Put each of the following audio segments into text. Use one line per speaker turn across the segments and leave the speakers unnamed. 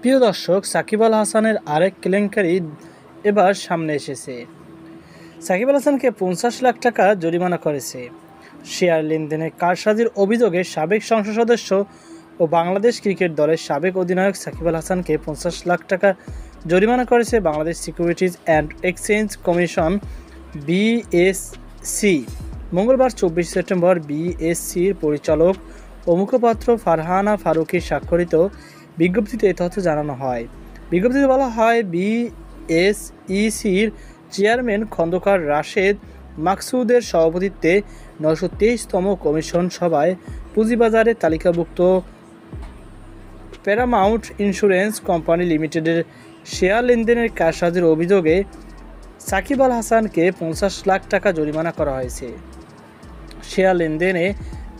প্রিয় দর্শক, সাকিব আল হাসানের আরেক কেলেঙ্কারি এবার সামনে এসেছে। সাকিব আল হাসানকে 50 লাখ টাকা জরিমানা করেছে শেয়ার লেনদেনে কারসাজির অভিযোগে সাবেক সংসদ সদস্য ও বাংলাদেশ ক্রিকেট দলের সাবেক অধিনায়ক সাকিব আল হাসানকে 50 লাখ টাকা জরিমানা করেছে Bangladesh securities and exchange commission BSc. মঙ্গলবার 24 সেপ্টেম্বর বিএসসির পরিচালক ও মুখপাত্র ফারহানা ফারুকীর স্বাক্ষরিত বিজ্ঞপ্তিতে এই তথ্য জানানো হয়। বিজ্ঞপ্তিতে বলা হয়, বিএসইসির চেয়ারম্যান খন্দকার রাশেদ মাকসুদের সভাপতিত্বে 923তম কমিশন সভায় পুঁজিবাজারে তালিকাভুক্ত প্যারামাউন্ট ইন্স্যুরেন্স কোম্পানি লিমিটেডের শেয়ার লেনদেনের কারসাজির অভিযোগে সাকিব আল হাসানকে 50 লাখ টাকা জরিমানা করা হয়েছে। শেয়ার লেনদেনে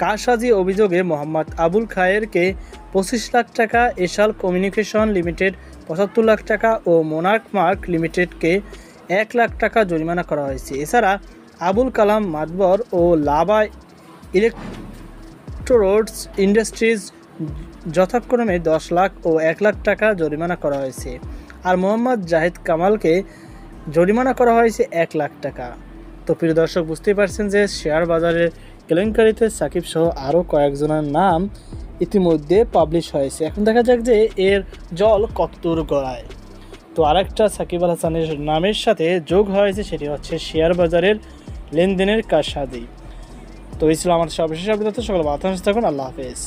কারসাজি অভিযোগে মোহাম্মদ আবুল খায়েরকে 25 লাখ টাকা, এশাল কমিউনিকেশন লিমিটেড 75 লাখ টাকা ও মোনার্ক মার্ক লিমিটেডকে 1 লাখ টাকা জরিমানা করা হয়েছে। এছাড়া আবুল কালাম মাতবর ও লাভা ইলেকট্রোডস ইন্ডাস্ট্রিজ যথাক্রমে 10 লাখ ও 1 লাখ টাকা জরিমানা করা হয়েছে। আর মোহাম্মদ জাহিদ কামালকে জরিমানা করা হয়েছে 1 লাখ টাকা। তো প্রিয় দর্শক, বুঝতেই পারছেন যে শেয়ার বাজারের কেলেঙ্কারিতে সাকিব সহ আরও কয়েকজনের নাম ইতিমধ্যে পাবলিশ হয়েছে। এখন দেখা যাক যে এর জল কতদূর গড়ায়। তো আরেকটা সাকিব আল হাসানের নামের সাথে যোগ হয়েছে, সেটি হচ্ছে শেয়ার বাজারের লেনদেনের কারসাজি। তো এই ছিল আমাদের সর্বশেষ আপডেট। সকল ভালো থাকুন, আল্লাহ হাফেজ।